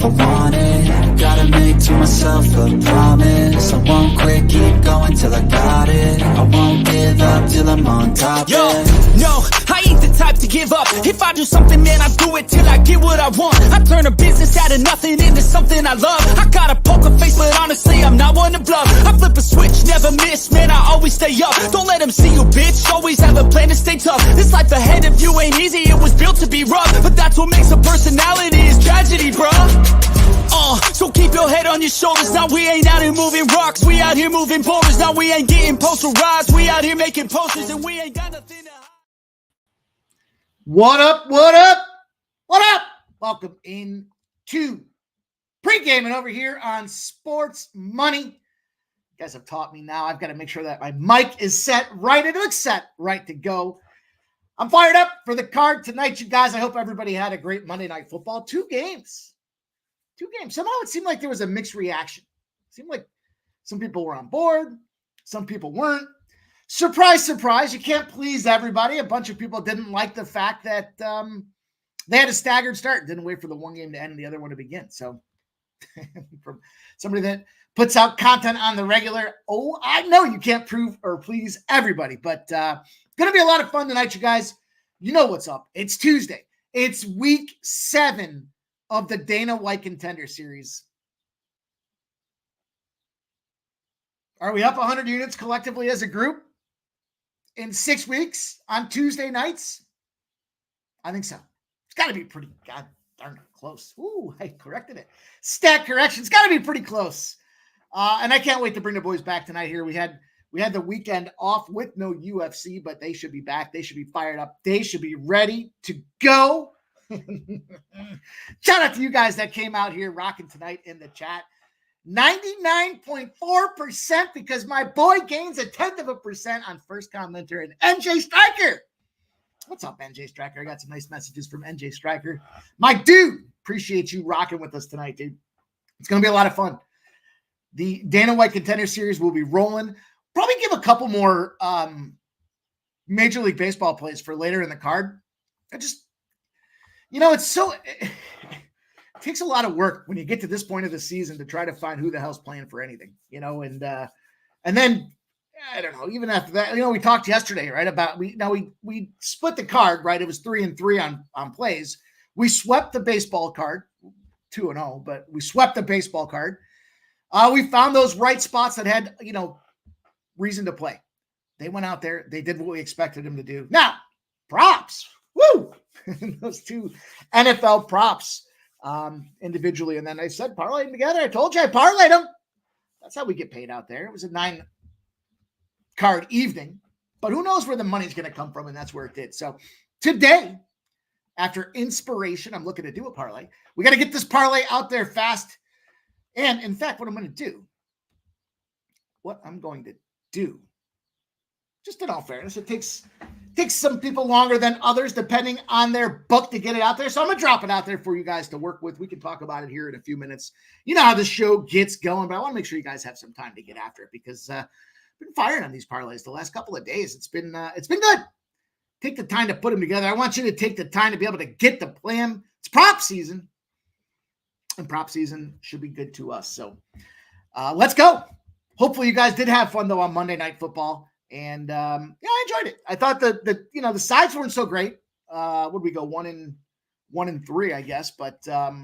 if I want it. Gotta make to myself a promise. I won't quit, keep going till I got it. I won't give up till I'm on top. Yo, no, I ain't the type to give up. If I do something, man, I do it till I get what I want. I turn a business out of nothing into something I love. I got a poker face, but honestly, I'm not one to bluff. I flip a switch, never miss, man, I always stay up. Don't let them see you, bitch, always have a plan to stay tough. This life ahead of you ain't easy, it was built to be rough. But that's what makes a personality, is tragedy, bruh. So keep your head on your shoulders. Now we ain't out here moving rocks, we out here moving boulders. Now we ain't getting posterized, we out here making posters, and we ain't got nothing to hide. What up, what up, what up? Welcome in to Pregaming over here on Sports Money. You guys have taught me now. I've got to make sure that my mic is set right. It looks set right to go. I'm fired up for the card tonight, you guys. I hope everybody had a great Monday Night Football. Two games. Somehow it seemed like there was a mixed reaction. It seemed like some people were on board. Some people weren't. Surprise, surprise. You can't please everybody. A bunch of people didn't like the fact that they had a staggered start. Didn't wait for the one game to end and the other one to begin. So from somebody that puts out content on the regular, I know you can't prove or please everybody. But going to be a lot of fun tonight, you guys. You know what's up. It's Tuesday. It's week 7 of the Dana White Contender Series. Are we up 100 units collectively as a group in 6 weeks on Tuesday nights? I think so. It's got to be pretty god darn close. Ooh, I corrected it. Stat correction. It's got to be pretty close. And I can't wait to bring the boys back tonight here. We had the weekend off with no UFC, but they should be back. They should be fired up. They should be ready to go. Shout out to you guys that came out here rocking tonight in the chat. 99.4% because my boy gains 0.1% on first commenter and NJ Striker. What's up, NJ Striker? I got some nice messages from NJ Striker. My dude, appreciate you rocking with us tonight, dude. It's going to be a lot of fun. The Dana White Contender Series will be rolling. Probably give a couple more Major League Baseball plays for later in the card. It takes a lot of work when you get to this point of the season to try to find who the hell's playing for anything, and then I don't know, even after that, we talked yesterday, right? About we split the card, right? It was 3-3 on plays. We swept the baseball card 2-0, but we swept the baseball card. We found those right spots that had, reason to play. They went out there, they did what we expected them to do. Now, props. Woo! Those two NFL props individually. And then I said, parlay them together. I told you I parlayed them. That's how we get paid out there. It was a 9-card evening, but who knows where the money's going to come from, and that's where it did. So today, after inspiration, I'm looking to do a parlay. We got to get this parlay out there fast. And in fact, what I'm going to do, just in all fairness, it takes some people longer than others, depending on their book, to get it out there. So I'm going to drop it out there for you guys to work with. We can talk about it here in a few minutes. You know how the show gets going, but I want to make sure you guys have some time to get after it, because I've been firing on these parlays the last couple of days. It's been good. Take the time to put them together. I want you to take the time to be able to get the plan. It's prop season, and prop season should be good to us. So let's go. Hopefully you guys did have fun, though, on Monday Night Football. And I enjoyed it. I thought the sides weren't so great. Would we go 1-3, I guess, but got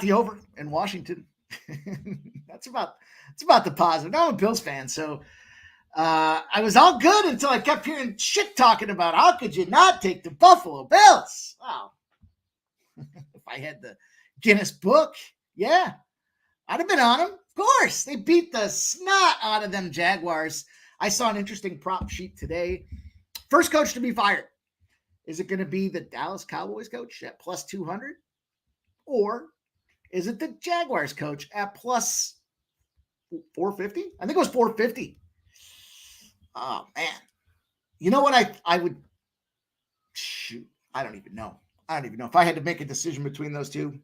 the over in Washington. That's about the positive. Now I'm a Bills fan, so I was all good until I kept hearing shit talking about how could you not take the Buffalo Bills? Wow. If I had the Guinness book, yeah, I'd have been on them. Of course, they beat the snot out of them Jaguars. I saw an interesting prop sheet today. First coach to be fired. Is it going to be the Dallas Cowboys coach at plus 200? Or is it the Jaguars coach at plus 450? I think it was 450. Oh, man. You know what I would – shoot, I don't even know. If I had to make a decision between those two.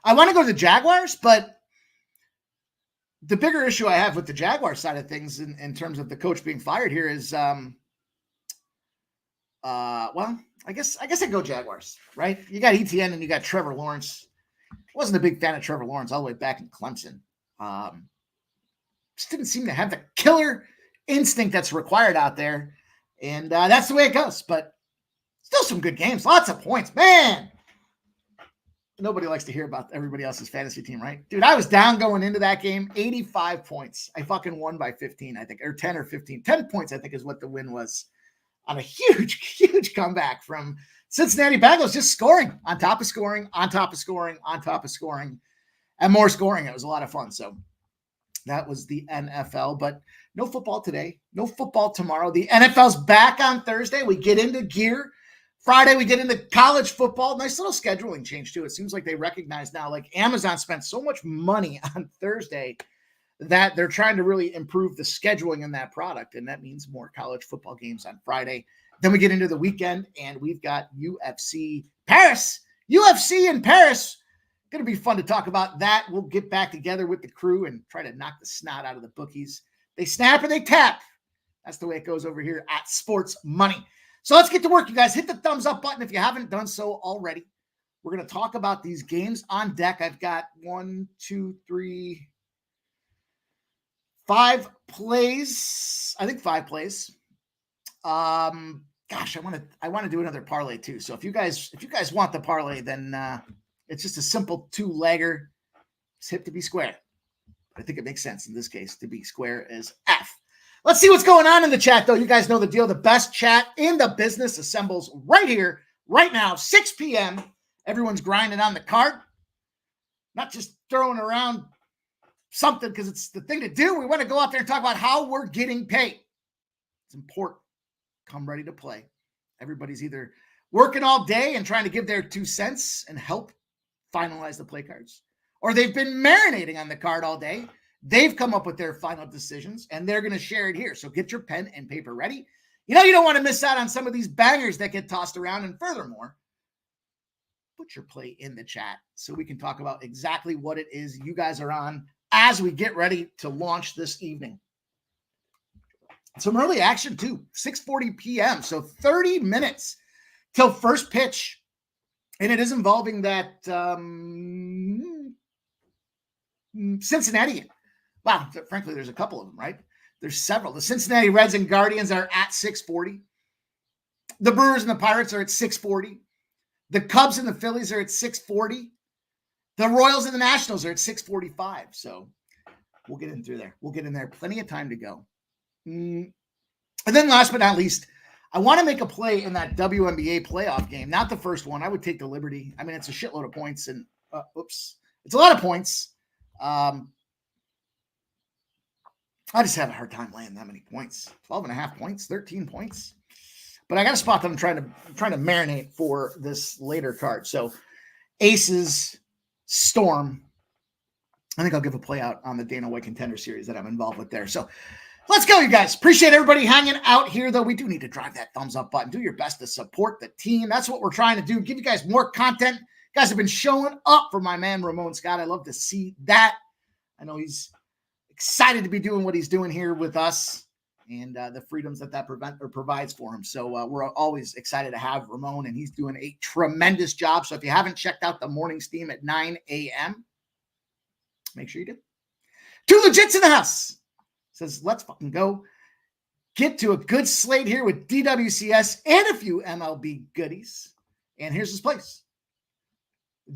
I want to go to the Jaguars, but the bigger issue I have with the Jaguar side of things in terms of the coach being fired here is, I I guess I'd go Jaguars, right? You got ETN and you got Trevor Lawrence. Wasn't a big fan of Trevor Lawrence all the way back in Clemson. Just didn't seem to have the killer instinct that's required out there. And that's the way it goes. But still some good games. Lots of points. Man, nobody likes to hear about everybody else's fantasy team, right? Dude, I was down going into that game. 85 points. I fucking won by 15, I think. Or 10 or 15. 10 points, I think, is what the win was. On a huge comeback from Cincinnati Bengals, just scoring on top of scoring, on top of scoring, on top of scoring, and more scoring. It was a lot of fun. So that was the NFL, but no football today, no football tomorrow. The NFL's back on Thursday. We get into gear. Friday, we get into college football. Nice little scheduling change, too. It seems like they recognize now, like Amazon spent so much money on Thursday that they're trying to really improve the scheduling in that product. And that means more college football games on Friday. Then we get into the weekend and we've got UFC Paris. UFC in Paris. Going to be fun to talk about that. We'll get back together with the crew and try to knock the snot out of the bookies. They snap or they tap. That's the way it goes over here at Sports Money. So let's get to work, you guys. Hit the thumbs up button if you haven't done so already. We're going to talk about these games on deck. I've got 5 plays. I think 5 plays. Gosh, I want to do another parlay too. So if you guys want the parlay, then it's just a simple 2-legger. It's hip to be square. I think it makes sense in this case to be square as F. Let's see what's going on in the chat, though. You guys know the deal. The best chat in the business assembles right here, right now, 6 p.m. Everyone's grinding on the card, not just throwing around something because it's the thing to do. We want to go out there and talk about how we're getting paid. It's important. Come ready to play. Everybody's either working all day and trying to give their 2 cents and help finalize the play cards, or they've been marinating on the card all day. They've come up with their final decisions and they're going to share it here. So get your pen and paper ready. You know, you don't want to miss out on some of these bangers that get tossed around. And furthermore, put your play in the chat so we can talk about exactly what it is you guys are on as we get ready to launch this evening. Some early action too, 6:40 p.m. So 30 minutes till first pitch. And it is involving that Cincinnati. Wow, frankly, there's a couple of them, right? There's several. The Cincinnati Reds and Guardians are at 6:40. The Brewers and the Pirates are at 6:40. The Cubs and the Phillies are at 6:40. The Royals and the Nationals are at 6:45. So we'll get in through there. We'll get in there. Plenty of time to go. And then last but not least, I want to make a play in that WNBA playoff game. Not the first one. I would take the liberty. I mean, it's a shitload of points and it's a lot of points. I just have a hard time laying that many points. 12.5 points, 13 points. But I got a spot that I'm trying to marinate for this later card. So Aces, Storm. I think I'll give a play out on the Dana White Contender Series that I'm involved with there. So let's go, you guys. Appreciate everybody hanging out here, though. We do need to drive that thumbs up button. Do your best to support the team. That's what we're trying to do. Give you guys more content. You guys have been showing up for my man, Ramon Scott. I love to see that. I know he's excited to be doing what he's doing here with us and the freedoms that provides for him. So we're always excited to have Ramon, and he's doing a tremendous job. So if you haven't checked out the morning steam at 9 a.m., make sure you do. 2 Legits in the house. Says, let's fucking go. Get to a good slate here with DWCS and a few MLB goodies. And here's his place.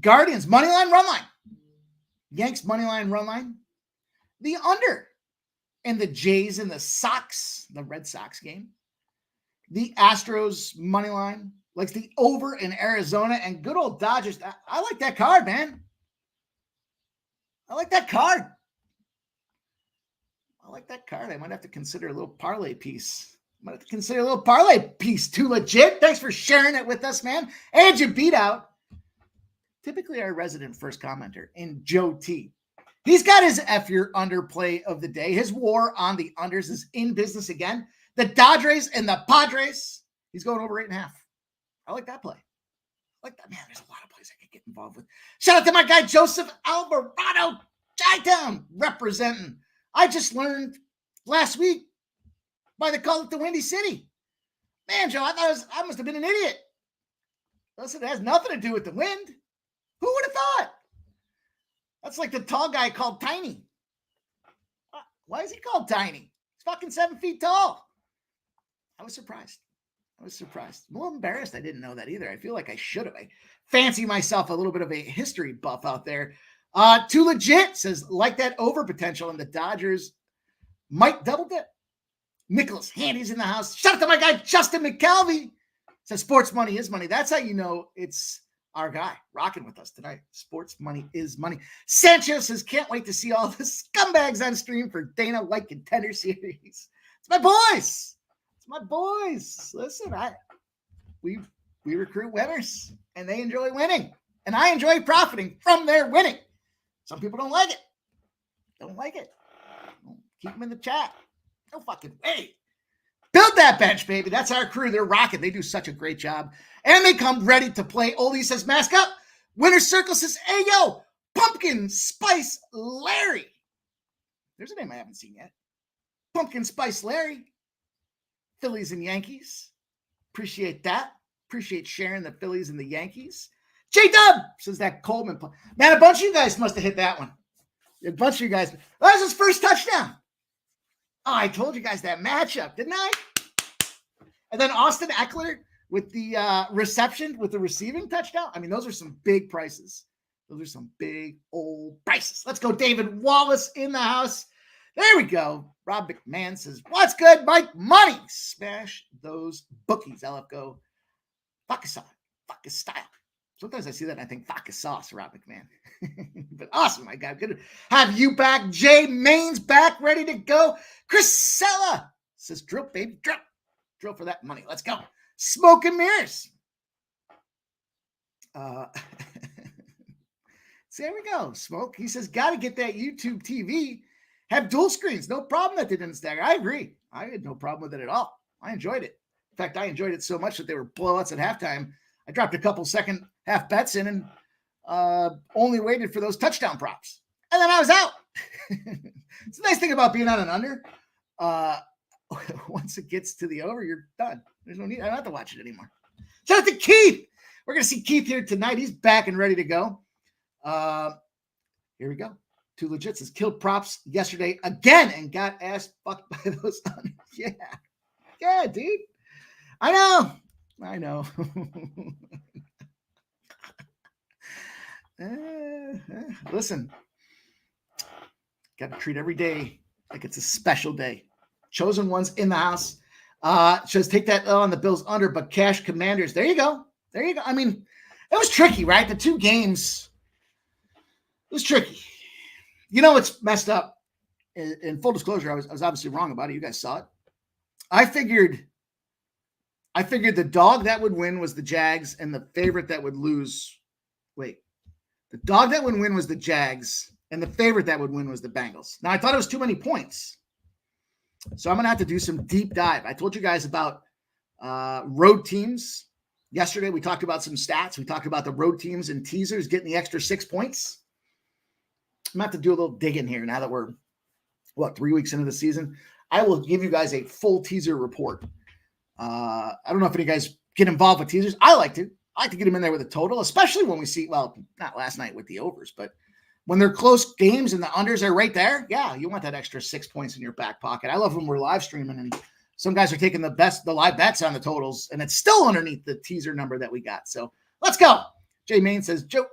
Guardians, moneyline, run line. Yanks, moneyline, run line. The under in the Jays and the Sox, the Red Sox game. The Astros, moneyline. Likes the over in Arizona and good old Dodgers. I like that card, man. I like that card. I might have to consider a little parlay piece. Too legit. Thanks for sharing it with us, man. And you beat out typically our resident first commenter in Joe T. He's got his F your underplay of the day. His war on the unders is in business again. The Dodgers and the Padres. He's going over 8.5. I like that play. I like that. Man, there's a lot of plays I could get involved with. Shout out to my guy, Joseph Alvarado. Chi-Town representing. I just learned last week by the call at the Windy City. Man, Joe, I must have been an idiot. Listen, it has nothing to do with the wind. Who would have thought? That's like the tall guy called Tiny. Why is he called Tiny? He's fucking 7 feet tall. I was surprised. I'm a little embarrassed. I didn't know that either. I feel like I should have. I fancy myself a little bit of a history buff out there. Too legit says, like that over potential, and the Dodgers might double dip. Nicholas Handy's in the house. Shout out to my guy, Justin McKelvey. Says sports money is money. That's how you know it's our guy rocking with us tonight. Sports money is money. Sanchez says, can't wait to see all the scumbags on stream for Dana White Contender Series. It's my boys. It's my boys. Listen, we recruit winners, and they enjoy winning, and I enjoy profiting from their winning. Some people don't like it. Don't like it. Keep them in the chat. No fucking way. Build that bench, baby. That's our crew. They're rocking. They do such a great job. And they come ready to play. Oldie says, mask up. Winner Circle says, hey, yo, Pumpkin Spice Larry. There's a name I haven't seen yet. Pumpkin Spice Larry. Phillies and Yankees. Appreciate that. Appreciate sharing the Phillies and the Yankees. J-Dub says that Coleman. Man, a bunch of you guys must have hit that one. A bunch of you guys. That was his first touchdown. Oh, I told you guys that matchup, didn't I? And then Austin Eckler with the reception, with the receiving touchdown. I mean, those are some big prices. Those are some big old prices. Let's go, David Wallace in the house. There we go. Rob McMahon says, what's good, Mike? Money. Smash those bookies. LFGO. Vodka style. Sometimes I see that and I think vodka sauce, Rob McMahon. But awesome, my guy. Good to have you back. Jay Main's back, ready to go. Chrisella says, drill, baby, drill. Drill for that money. Let's go. Smoke and mirrors. So there we go. Smoke. He says, got to get that YouTube TV. Have dual screens. No problem that they didn't stagger. I agree. I had no problem with it at all. I enjoyed it. In fact, I enjoyed it so much that they were blowouts at halftime. I dropped a couple second half bets in and only waited for those touchdown props. And then I was out. It's a nice thing about being on an under. Once it gets to the over, you're done. There's no need. I don't have to watch it anymore. Shout out to Keith. We're going to see Keith here tonight. He's back and ready to go. Here we go. Too Legit says, killed props yesterday again and got ass fucked by those unders. Yeah. Yeah, dude. I know. Listen, got to treat every day like it's a special day. Chosen ones in the house. Says take that L on the Bills under, but cash Commanders. There you go. I mean, it was tricky, right? The two games, it was tricky. You know what's messed up? In full disclosure, I was obviously wrong about it. You guys saw it. I figured the dog that would win was the Jags, and the favorite that would lose. Wait, the dog that would win was the Jags, and the favorite that would win was the Bengals. Now, I thought it was too many points, so I'm going to have to do some deep dive. I told you guys about road teams. Yesterday, we talked about some stats. We talked about the road teams and teasers getting the extra 6 points. I'm going to have to do a little digging here now that we're, 3 weeks into the season. I will give you guys a full teaser report. I don't know if any guys get involved with teasers. I like to get them in there with a total, especially when we see, not last night with the overs, but when they're close games and the unders are right there. Yeah, you want that extra 6 points in your back pocket. I love when we're live streaming and some guys are taking the live bets on the totals, and it's still underneath the teaser number that we got. So let's go. Jay Main says, Joe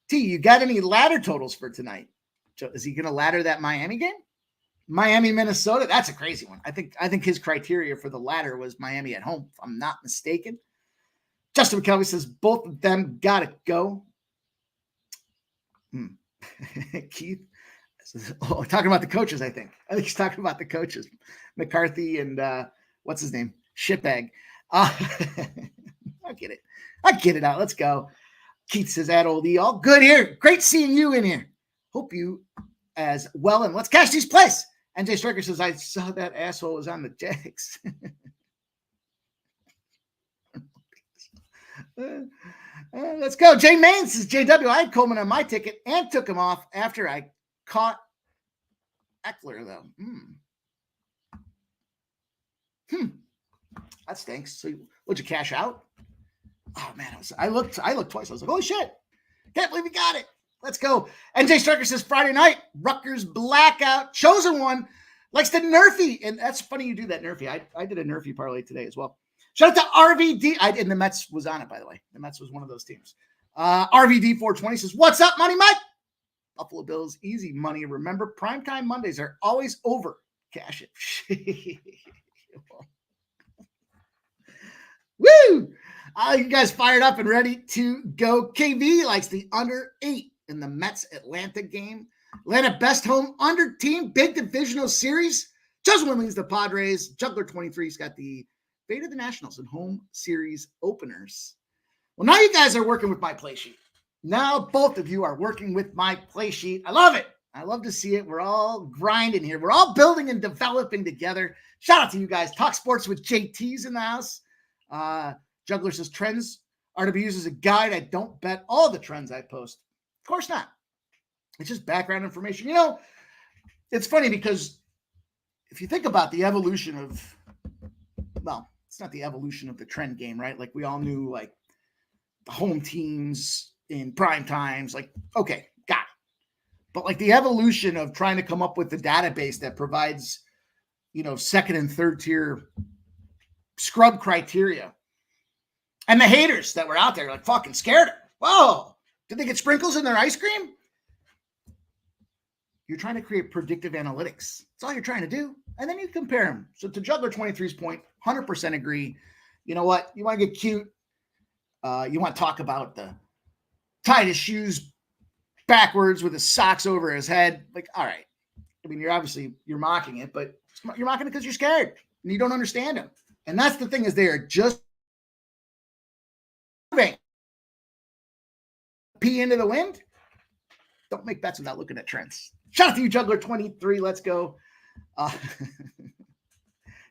T, you got any ladder totals for tonight? Is he going to ladder that Miami game? Miami, Minnesota. That's a crazy one. I think his criteria for the ladder was Miami at home, if I'm not mistaken. Justin McKelvey says both of them got to go. Keith says, talking about the coaches, I think he's talking about the coaches, McCarthy and what's his name? Shitbag. I get it out. Let's go. Keith says, at old E, all good here. Great seeing you in here. Hope you as well. And let's cash these plays. NJ Striker says, I saw that asshole was on the Jags. Let's go. Jay Main says, JW, I had Coleman on my ticket and took him off after I caught Eckler, though. That stinks. So would you cash out? Oh man, I looked twice. I was like, holy shit. Can't believe we got it. Let's go. NJ Striker says Friday night, Rutgers blackout. Chosen one likes the Nerfy. And that's funny you do that, Nerfy. I did a Nerfy parlay today as well. Shout out to RVD. And the Mets was on it, by the way. The Mets was one of those teams. RVD 420 says, what's up, Money Mike? Buffalo Bills, easy money. Remember, primetime Mondays are always over. Cash it. Woo! You guys fired up and ready to go. KV likes the under 8 in the Mets-Atlanta game. Atlanta best home under team, big divisional series. Chosen one leads the Padres. Juggler 23's got the fate of the Nationals in home series openers. Well, now you guys are working with my play sheet. Now both of you are working with my play sheet. I love it. I love to see it. We're all grinding here. We're all building and developing together. Shout out to you guys. Talk Sports with JT's in the house. Juggler says trends are to be used as a guide. I don't bet all the trends I post. Of course not. It's just background information. You know, it's funny because if you think about the evolution of, well, it's not the evolution of the trend game, right? Like we all knew like the home teams in prime times, like, okay, got it. But like the evolution of trying to come up with the database that provides, you know, second and third tier scrub criteria. And the haters that were out there like fucking scared. Whoa, did they get sprinkles in their ice cream? You're trying to create predictive analytics. That's all you're trying to do. And then you compare them. So to Juggler 23's point, 100% agree. You know what? You want to get cute. You want to talk about the tied his shoes backwards with his socks over his head. Like, all right. I mean, you're mocking it, but you're mocking it because you're scared and you don't understand him. And that's the thing is they are just pee into the wind. Don't make bets without looking at trends. Shout out to you, Juggler 23. Let's go.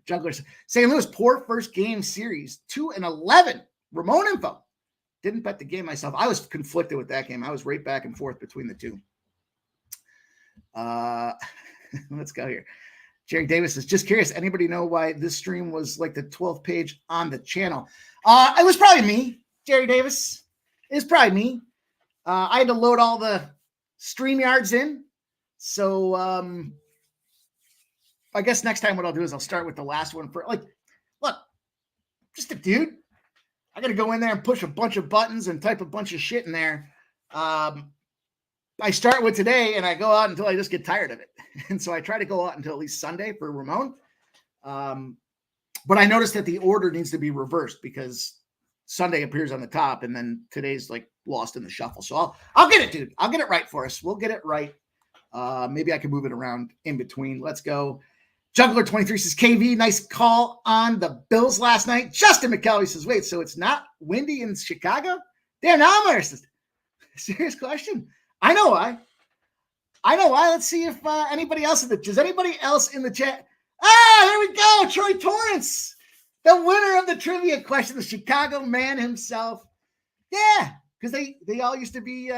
Jugglers. St. Louis poor first game series 2-11. Ramon info. Didn't bet the game myself. I was conflicted with that game. I was right back and forth between the two. Let's go here. Jerry Davis is just curious. Anybody know why this stream was like the 12th page on the channel? It was probably me, Jerry Davis. It's probably me. I had to load all the StreamYards in. So I guess next time what I'll do is I'll start with the last one for like, look, just a dude. I got to go in there and push a bunch of buttons and type a bunch of shit in there. I start with today and I go out until I just get tired of it. And so I try to go out until at least Sunday for Ramon. But I noticed that the order needs to be reversed because Sunday appears on the top and then today's like lost in the shuffle. So I'll get it, dude. I'll get it right for us. We'll get it right. Maybe I can move it around in between. Let's go. Juggler 23 says, KV, nice call on the Bills last night. Justin McKelvey says, wait, so it's not windy in Chicago? Damn, now I'm interested. Serious question. I know why. Let's see if anybody else does anybody else in the chat? There we go. Troy Torrance, the winner of the trivia question, the Chicago man himself. Yeah, because they all used to be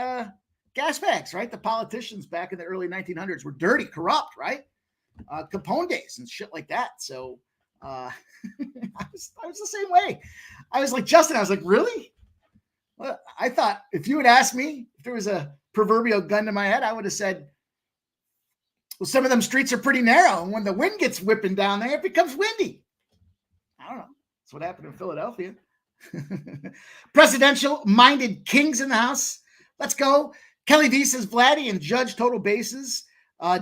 gas bags, right? The politicians back in the early 1900s were dirty, corrupt, right? Capone days and shit like that. So I was the same way. I was like, Justin, I was like, really? Well, I thought if you had asked me if there was a proverbial gun to my head, I would have said, well, some of them streets are pretty narrow. And when the wind gets whipping down there, it becomes windy. I don't know. That's what happened in Philadelphia. Presidential-minded kings in the house. Let's go. Kelly D says, Vladdy and Judge total bases.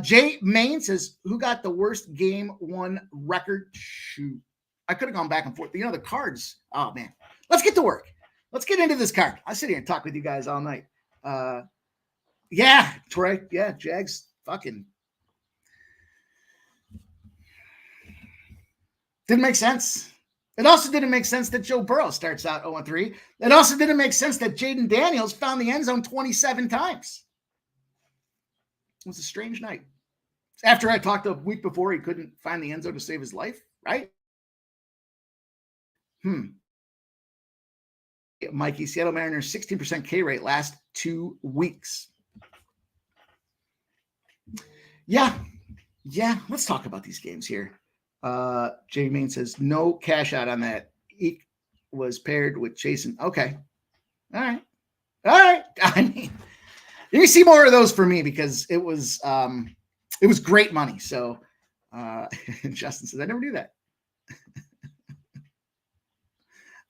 Jay Main says, who got the worst game one record? Shoot. I could have gone back and forth. You know, the cards. Oh, man. Let's get to work. Let's get into this card. I'll sit here and talk with you guys all night. Yeah, Troy. Yeah, Jags fucking. Didn't make sense. It also didn't make sense that Joe Burrow starts out 0-3. It also didn't make sense that Jaden Daniels found the end zone 27 times. It was a strange night. After I talked a week before, he couldn't find the end zone to save his life, right? Mikey, Seattle Mariners 16% K rate last 2 weeks. Yeah. Let's talk about these games here. Jay Main says no cash out on that was paired with Jason. Okay. All right. I mean, you can see more of those for me because it was great money. So Justin says, I never do that.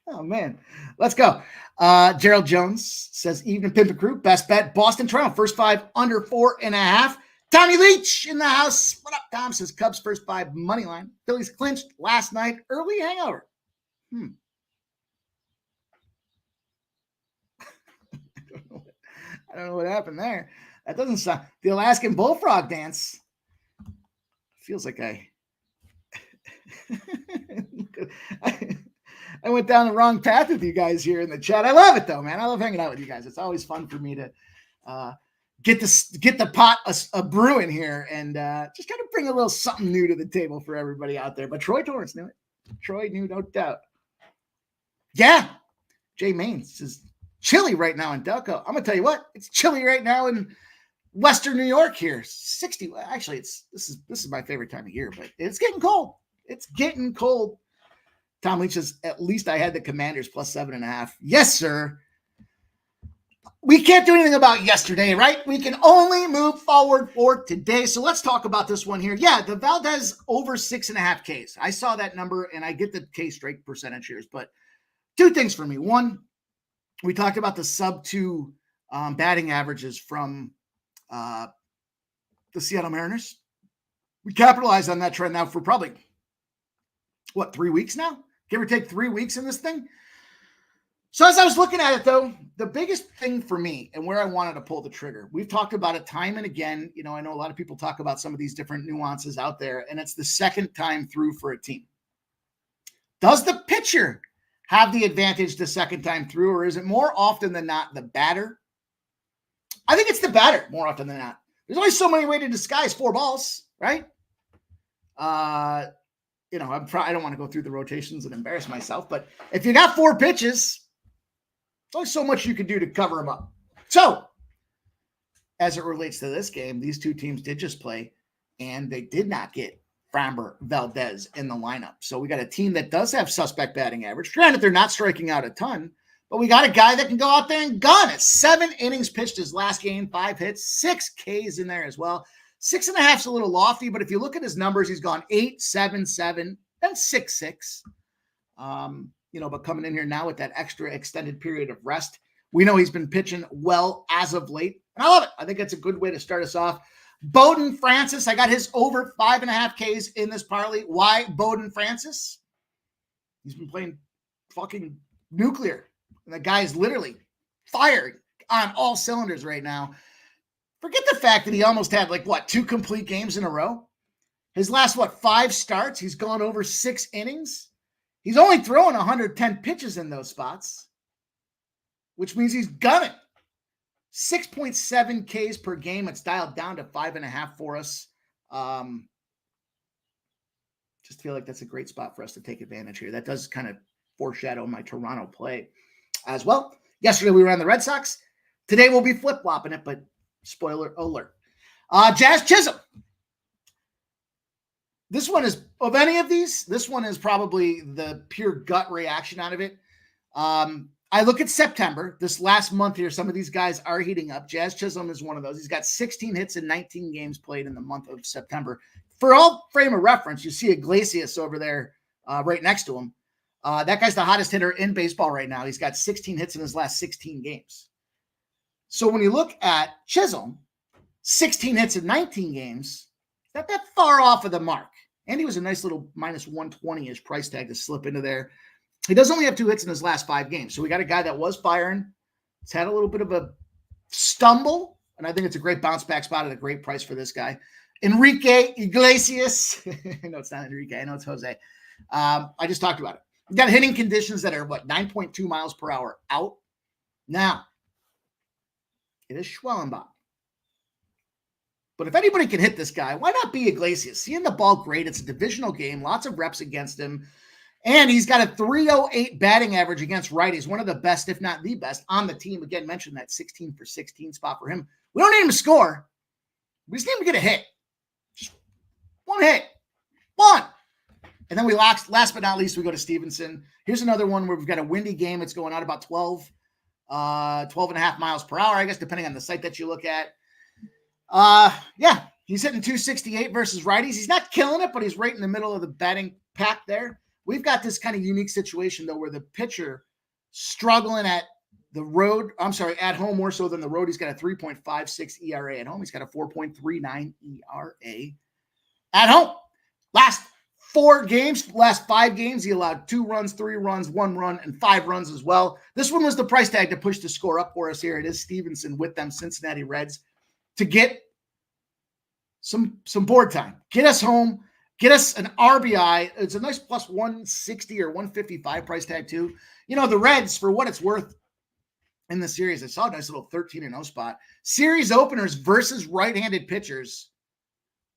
Oh man, let's go. Gerald Jones says, evening pimp and crew, best bet, Boston Toronto, first 5 under 4.5. Tommy Leach in the house. What up, Tom? Says Cubs first 5 money line. Phillies clinched last night, early hangover. I don't know what happened there. That doesn't sound, the Alaskan bullfrog dance. Feels like I went down the wrong path with you guys here in the chat. I love it though, man. I love hanging out with you guys. It's always fun for me to get the pot a brewing here and just kind of bring a little something new to the table for everybody out there. But Troy Torrance knew it. Troy knew, no doubt. Yeah. Jay Maines says chilly right now in Delco. I'm gonna tell you what, it's chilly right now in Western New York here. 60. Actually, this is my favorite time of year, but it's getting cold. It's getting cold. Tom Leach says, at least I had the Commanders plus 7.5. Yes, sir. We can't do anything about yesterday, right? We can only move forward for today. So let's talk about this one here. Yeah, the Valdez over 6.5 Ks. I saw that number, and I get the K strike percentage here. But 2 things for me. One, we talked about the sub-2 batting averages from the Seattle Mariners. We capitalized on that trend now for probably, 3 weeks now? Give or take 3 weeks in this thing. So as I was looking at it, though, the biggest thing for me and where I wanted to pull the trigger, we've talked about it time and again. You know, I know a lot of people talk about some of these different nuances out there, and it's the second time through for a team. Does the pitcher have the advantage the second time through, or is it more often than not the batter? I think it's the batter more often than not. There's only so many ways to disguise 4 balls, right? You know, I don't want to go through the rotations and embarrass myself, but if you got 4 pitches, there's only so much you can do to cover them up. So, as it relates to this game, these 2 teams did just play, and they did not get Framber Valdez in the lineup. So we got a team that does have suspect batting average. Granted, they're not striking out a ton, but we got a guy that can go out there and gun it. 7 innings pitched his last game, 5 hits, 6 Ks in there as well. 6.5 is a little lofty, but if you look at his numbers, he's gone 8, 7, 7, and 6, 6. You know, but coming in here now with that extra extended period of rest, we know he's been pitching well as of late. And I love it. I think that's a good way to start us off. Bowden Francis, I got his over 5.5 Ks in this parlay. Why Bowden Francis? He's been playing fucking nuclear. And the guy is literally fired on all cylinders right now. Forget the fact that he almost had 2 complete games in a row. His last, 5 starts, he's gone over 6 innings. He's only throwing 110 pitches in those spots, which means he's gunning. 6.7 Ks per game. It's dialed down to 5.5 for us. Just feel like that's a great spot for us to take advantage here. That does kind of foreshadow my Toronto play as well. Yesterday we were on the Red Sox. Today we'll be flip-flopping it, but spoiler alert. Jazz Chisholm. This one is, of any of these, this one is probably the pure gut reaction out of it. I look at September, this last month here, some of these guys are heating up. Jazz Chisholm is one of those. He's got 16 hits in 19 games played in the month of September. For all frame of reference, you see Iglesias over there right next to him. That guy's the hottest hitter in baseball right now. He's got 16 hits in his last 16 games. So when you look at Chisholm, 16 hits in 19 games, not that far off of the mark. And he was a nice little minus 120-ish price tag to slip into there. He does only have 2 hits in his last 5 games. So we got a guy that was firing. He's had a little bit of a stumble, and I think it's a great bounce back spot at a great price for this guy. Enrique Iglesias. No, it's not Enrique. I know it's Jose. I just talked about it. We got hitting conditions that are, 9.2 miles per hour out. Now, it is Schwellenbach. But if anybody can hit this guy, why not be Iglesias? Seeing the ball great. It's a divisional game. Lots of reps against him. And he's got a 308 batting average against righties. One of the best, if not the best, on the team. Again, mentioned that 16 for 16 spot for him. We don't need him to score. We just need him to get a hit. Just 1 hit. 1. And then we last but not least, we go to Stevenson. Here's another one where we've got a windy game. It's going out about 12 and a half miles per hour, I guess, depending on the site that you look at. Yeah, he's hitting 268 versus righties. He's not killing it, but he's right in the middle of the batting pack there. We've got this kind of unique situation, though, where the pitcher struggling at at home more so than the road. He's got a 3.56 ERA at home. He's got a 4.39 ERA at home. Last 5 games, he allowed 2 runs, 3 runs, 1 run, and 5 runs as well. This one was the price tag to push the score up for us here. It is Stevenson with them Cincinnati Reds to get some board time. Get us home. Get us an RBI. It's a nice plus 160 or 155 price tag too. The Reds, for what it's worth in the series, I saw a nice little 13-0 spot. Series openers versus right-handed pitchers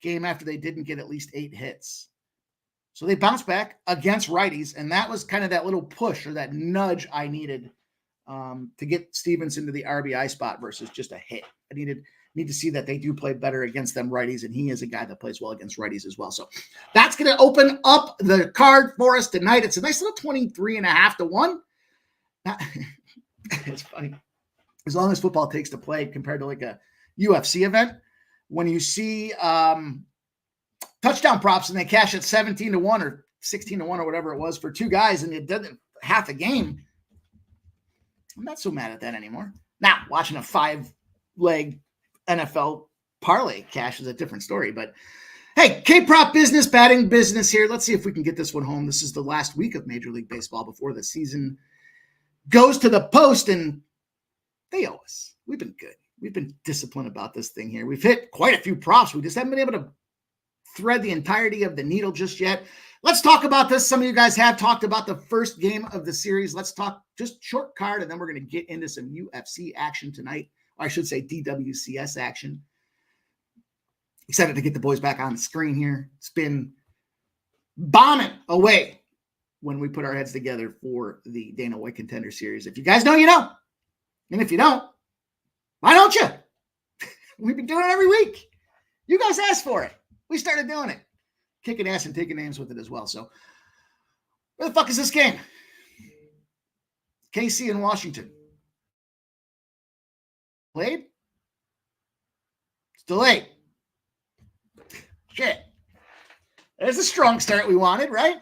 game after they didn't get at least 8 hits. So they bounced back against righties, and that was kind of that little push or that nudge I needed to get Stevenson to the RBI spot versus just a hit. I need to see that they do play better against them righties, and he is a guy that plays well against righties as well. So that's going to open up the card for us tonight. It's a nice little 23.5 to 1. It's funny. As long as football takes to play compared to like a UFC event, when you see touchdown props and they cash at 17 to 1 or 16 to 1 or whatever it was for 2 guys and it did half a game, I'm not so mad at that anymore. Now, watching a 5-leg NFL parlay cash is a different story, but hey, K-prop business, batting business here. Let's see if we can get this one home. This is the last week of Major League Baseball before the season goes to the post, and they owe us. We've been good. We've been disciplined about this thing here. We've hit quite a few props. We just haven't been able to thread the entirety of the needle just yet. Let's talk about this. Some of you guys have talked about the first game of the series. Let's talk just short card, and then we're going to get into some UFC action tonight. Or I should say DWCS action. Excited to get the boys back on the screen here. It's been bombing away when we put our heads together for the Dana White Contender Series. If you guys know, you know. And if you don't, why don't you? We've been doing it every week. You guys asked for it. We started doing it. Kicking ass and taking names with it as well. So where the fuck is this game? KC in Washington. Played? It's delayed. Shit. There's a strong start we wanted, right?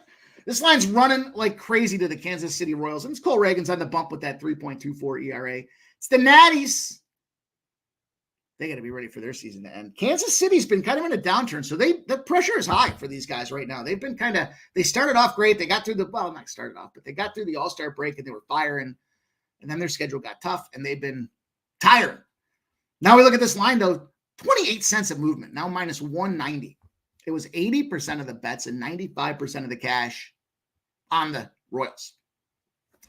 This line's running like crazy to the Kansas City Royals. And it's Cole Reagan's on the bump with that 3.24 ERA. It's the Natties. They got to be ready for their season to end. Kansas City's been kind of in a downturn, so the pressure is high for these guys right now. They've been they started off great. They got through not started off, but they got through the All-Star break and they were firing, and then their schedule got tough and they've been tiring. Now we look at this line though, 28 cents of movement, now minus 190. It was 80% of the bets and 95% of the cash on the Royals.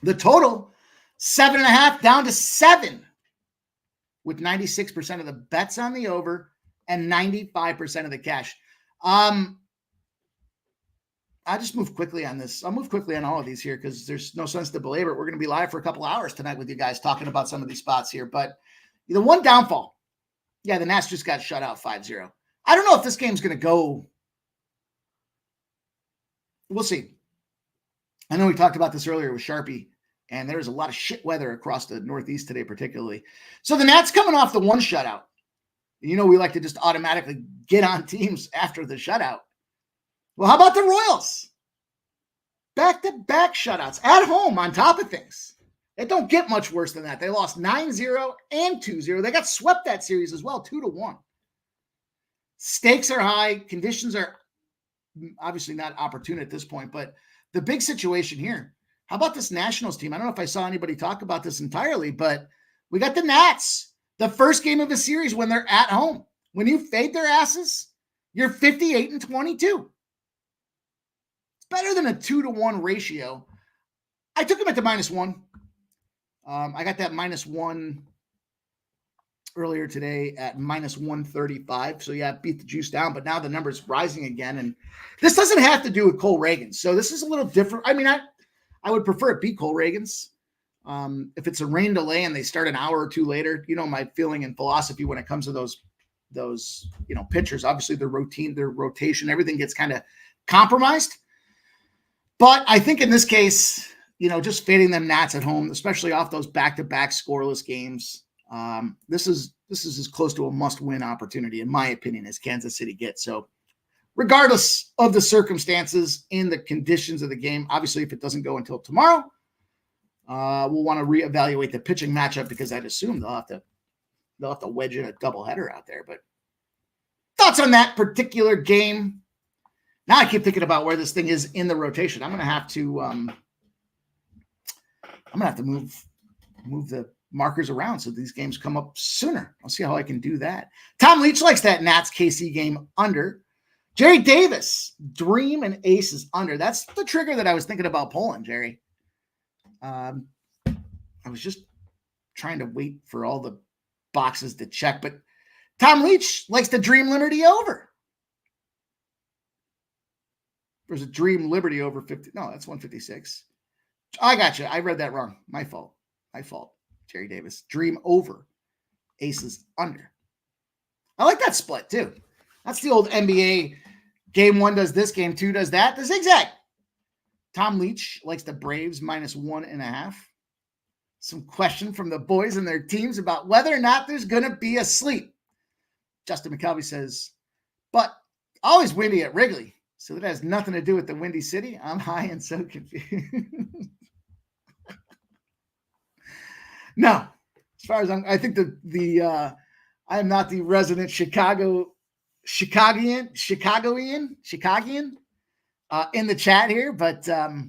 The total, 7.5 down to 7. With 96% of the bets on the over and 95% of the cash. I just move quickly on this. I'll move quickly on all of these here because there's no sense to belabor it. We're going to be live for a couple hours tonight with you guys talking about some of these spots here. But the one downfall, the Nats just got shut out 5-0. I don't know if this game's going to go. We'll see. I know we talked about this earlier with Sharpie. And there's a lot of shit weather across the Northeast today, particularly. So the Nats coming off the one shutout. We like to just automatically get on teams after the shutout. Well, how about the Royals? Back-to-back shutouts at home on top of things. It don't get much worse than that. They lost 9-0 and 2-0. They got swept that series as well, 2-1. Stakes are high. Conditions are obviously not opportune at this point, but the big situation here, how about this Nationals team? I don't know if I saw anybody talk about this entirely, but we got the Nats. The first game of a series when they're at home. When you fade their asses, you're 58-22. It's better than a 2-1 ratio. I took them at the -1. I got that -1 earlier today at -135. So yeah, beat the juice down, but now the number's rising again. And this doesn't have to do with Cole Reagan. So this is a little different. I mean, I would prefer it be Cole Reagan's. If it's a rain delay and they start an hour or two later, my feeling and philosophy when it comes to those pitchers, obviously their rotation, everything gets kind of compromised. But I think in this case, just fading them Nats at home, especially off those back-to-back scoreless games, this is as close to a must-win opportunity, in my opinion, as Kansas City gets. So regardless of the circumstances and the conditions of the game, obviously if it doesn't go until tomorrow, we'll want to reevaluate the pitching matchup, because I'd assume they'll have to wedge in a doubleheader out there. But thoughts on that particular game? Now I keep thinking about where this thing is in the rotation. I'm gonna have to move the markers around so these games come up sooner. I'll see how I can do that. Tom Leach likes that Nats KC game under. Jerry Davis, Dream and Aces under. That's the trigger that I was thinking about pulling, Jerry. I was just trying to wait for all the boxes to check, but Tom Leach likes the Dream Liberty over. There's a Dream Liberty over 50. No, that's 156. I got you. I read that wrong. My fault. Jerry Davis. Dream over. Aces under. I like that split too. That's the old NBA. Game 1 does this. Game 2 does that. The zigzag. Tom Leach likes the Braves -1.5. Some question from the boys and their teams about whether or not there's going to be a sleep. Justin McKelvey says, but always windy at Wrigley. So that has nothing to do with the Windy City. I'm high and so confused. No, as far as I think I am not the resident Chicagoan in the chat here, but no,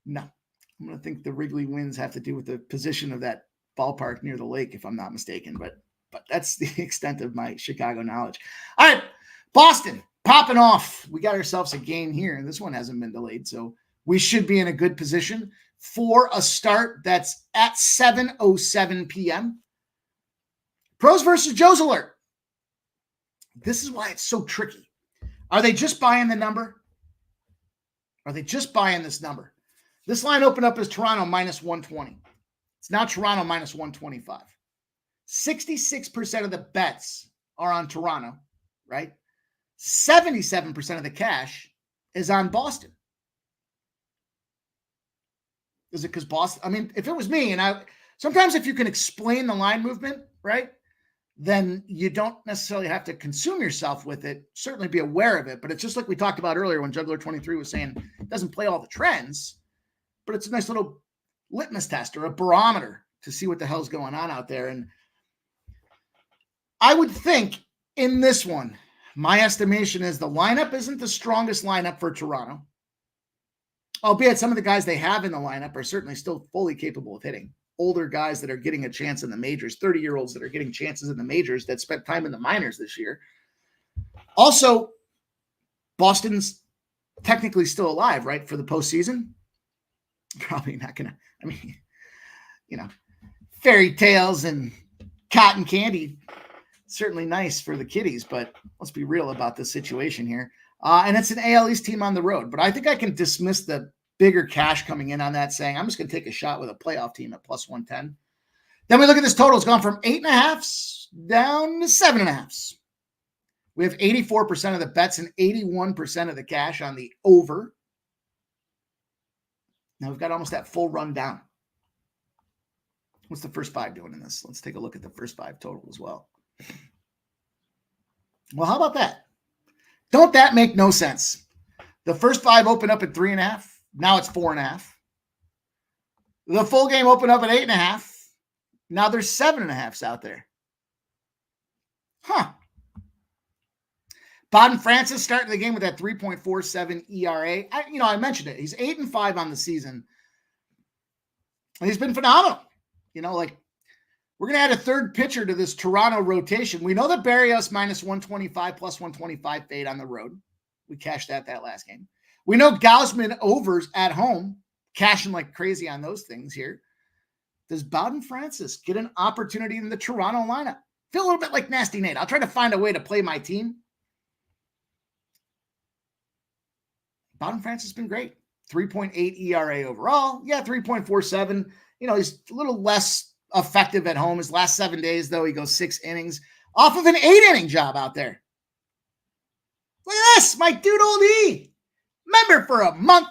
I'm going to think the Wrigley wins have to do with the position of that ballpark near the lake, if I'm not mistaken, but that's the extent of my Chicago knowledge. All right, Boston. Popping off. We got ourselves a game here, and this one hasn't been delayed, so we should be in a good position for a start that's at 7:07 p.m. Pros versus Joe's alert. This is why it's so tricky. Are they just buying the number? Are they just buying this number? This line opened up as Toronto -120. It's now Toronto -125. 66% of the bets are on Toronto, right? 77% of the cash is on Boston. Is it because Boston? I mean, if it was me, and sometimes if you can explain the line movement, right, then you don't necessarily have to consume yourself with it. Certainly be aware of it. But it's just like we talked about earlier when Juggler 23 was saying it doesn't play all the trends, but it's a nice little litmus test or a barometer to see what the hell's going on out there. And I would think in this one, my estimation is the lineup isn't the strongest lineup for Toronto, albeit some of the guys they have in the lineup are certainly still fully capable of hitting. Older guys that are getting a chance in the majors, 30-year-olds that are getting chances in the majors that spent time in the minors this year. Also, Boston's technically still alive, right, for the postseason? Probably not going to, fairy tales and cotton candy. Certainly nice for the kiddies, but let's be real about this situation here. And it's an AL East team on the road, but I think I can dismiss the bigger cash coming in on that, saying I'm just going to take a shot with a playoff team at +110. Then we look at this total. It's gone from 8.5s down to 7.5s. We have 84% of the bets and 81% of the cash on the over. Now we've got almost that full run down. What's the first 5 doing in this? Let's take a look at the first 5 total as well. Well, how about that? Don't that make no sense? The first 5 open up at 3.5. Now it's 4.5. The full game opened up at 8.5. Now there's 7.5s out there. Huh. Bowden Francis starting the game with that 3.47 ERA. I mentioned it. He's 8-5 on the season. And he's been phenomenal. We're going to add a third pitcher to this Toronto rotation. We know that Barrios -125 +125 fade on the road. We cashed that last game. We know Gausman overs at home, cashing like crazy on those things here. Does Bowden Francis get an opportunity in the Toronto lineup? Feel a little bit like Nasty Nate. I'll try to find a way to play my team. Bowden Francis has been great. 3.8 ERA overall. Yeah, 3.47. He's a little less effective at home. His last 7 days, though, he goes 6 innings off of an 8-inning job out there. Look at this, my dude, Old E. Member for a month.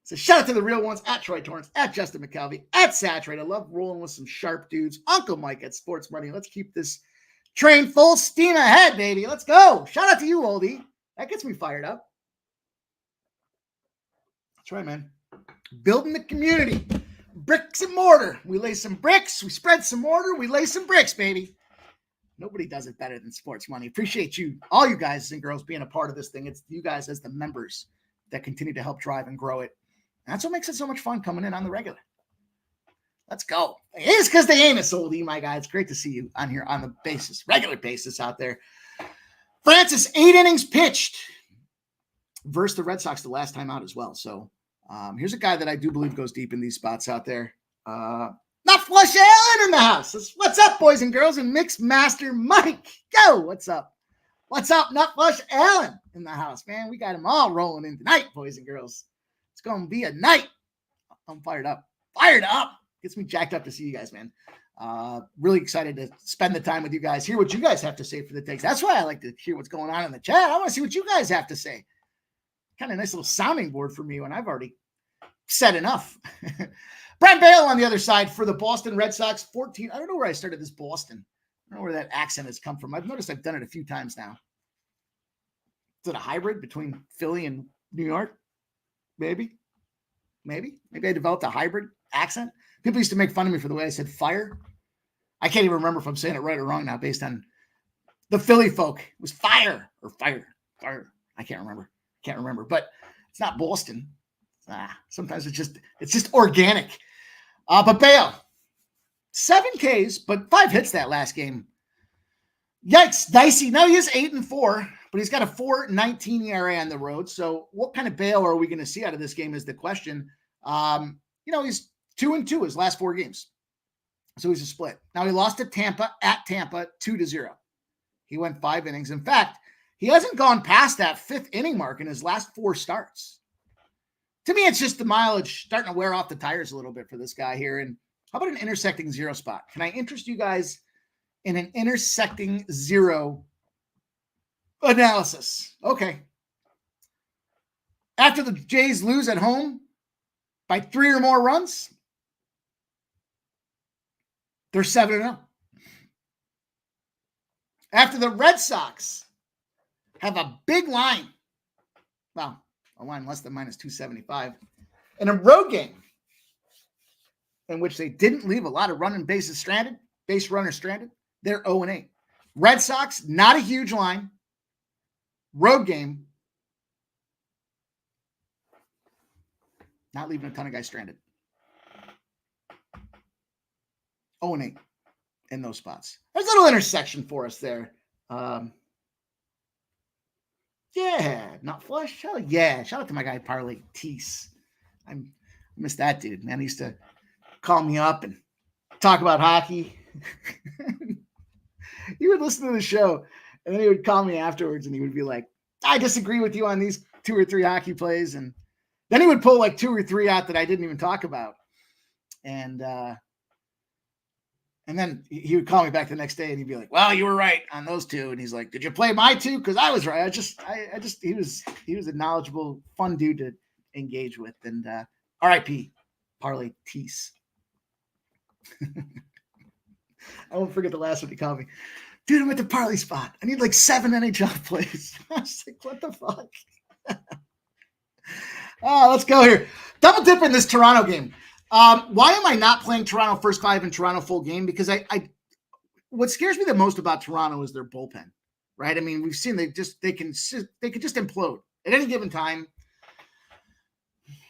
So shout out to the real ones at Troy Torrance, at Justin McCalvey, at Saturate. I love rolling with some sharp dudes. Uncle Mike at Sports Money. Let's keep this train full steam ahead, baby. Let's go. Shout out to you, oldie. That gets me fired up. That's right, man. Building the community. Bricks and mortar. We lay some bricks. We spread some mortar. We lay some bricks, baby. Nobody does it better than Sports Money. Appreciate you, all you guys and girls, being a part of this thing. It's you guys as the members that continue to help drive and grow it. And that's what makes it so much fun coming in on the regular. Let's go. It's because they ain't us, oldie, my guy. It's great to see you on here on the basis, regular basis out there. Francis, 8 innings pitched versus the Red Sox the last time out as well. So here's a guy that I do believe goes deep in these spots out there. Not Flush Allen in the house. What's up, boys and girls? And Mix Master Mike. Go. What's up? What's up, Not Flush Allen in the house, man? We got them all rolling in tonight, boys and girls. It's going to be a night. I'm fired up. Fired up. Gets me jacked up to see you guys, man. Really excited to spend the time with you guys, hear what you guys have to say for the takes. That's why I like to hear what's going on in the chat. I want to see what you guys have to say. Kind of nice little sounding board for me when I've already said enough. Brent Bale on the other side for the Boston Red Sox. 14. I don't know where I started this Boston. I don't know where that accent has come from. I've noticed I've done it a few times now. Is it a hybrid between Philly and New York? Maybe I developed a hybrid accent. People used to make fun of me for the way I said fire. I can't even remember if I'm saying it right or wrong now based on the Philly folk. It was fire or fire. I can't remember, but it's not Boston. Sometimes it's just organic. But Bale, 7 Ks, but 5 hits that last game. Yikes, dicey. Now he is 8-4. But he's got a 4.19 ERA on the road. So what kind of Bale are we going to see out of this game is the question. He's 2-2 his last 4 games. So he's a split. Now he lost to Tampa at Tampa 2-0. He went 5 innings. In fact, he hasn't gone past that 5th inning mark in his last 4 starts. To me, it's just the mileage starting to wear off the tires a little bit for this guy here. And how about an intersecting 0 spot? Can I interest you guys in an intersecting 0 analysis? Okay. After the Jays lose at home by 3 or more runs, they're 7-0. After the Red Sox have a big line, well, a line less than -275, in a road game in which they didn't leave a lot of base runners stranded, they're 0-8. Red Sox, not a huge line. Road game, not leaving a ton of guys stranded. 0-8 in those spots. There's a little intersection for us there. Not Flush. Hell yeah. Shout out to my guy, Parlay Tease. I miss that dude, man. He used to call me up and talk about hockey. He would listen to the show, and then he would call me afterwards, and he would be like, I disagree with you on these 2 or 3 hockey plays. And then he would pull like 2 or 3 out that I didn't even talk about. And then he would call me back the next day and he'd be like, well, you were right on those 2. And he's like, did you play my 2? Because I was right. He was a knowledgeable, fun dude to engage with. And RIP, Parlay Tease. I won't forget the last one he called me. Dude, I'm at the parlay spot. I need like 7 NHL plays. I was like, what the fuck? Let's go here. Double dip in this Toronto game. Why am I not playing Toronto first 5 and Toronto full game? Because what scares me the most about Toronto is their bullpen, right? I mean, we've seen they can just implode at any given time.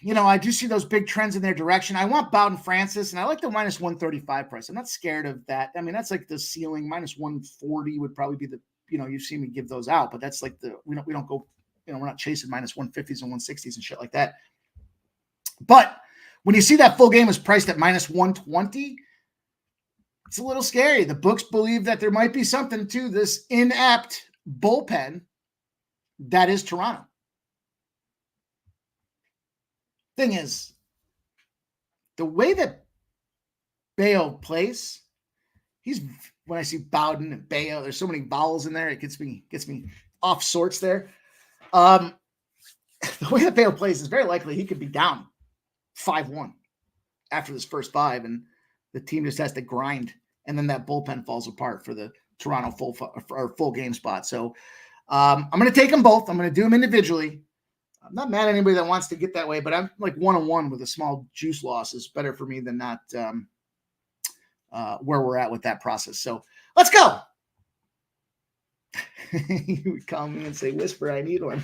I do see those big trends in their direction. I want Bowden Francis, and I like the -135 price. I'm not scared of that. I mean, that's like the ceiling. -140 would probably be the, you've seen me give those out, but that's like we don't go, we're not chasing -150s and 160s and shit like that. But when you see that full game is priced at -120, it's a little scary. The books believe that there might be something to this inept bullpen that is Toronto. Thing is, the way that Bale plays, when I see Bowden and Bale, there's so many vowels in there, it gets me off sorts there. The way that Bale plays is very likely he could be down 5-1 after this first 5, and the team just has to grind, and then that bullpen falls apart for the Toronto full game spot. So I'm going to take them both. I'm going to do them individually. I'm not mad at anybody that wants to get that way, but I'm like 1-1 with a small juice loss is better for me than not where we're at with that process. So let's go. You would call me and say, "Whisper, I need one."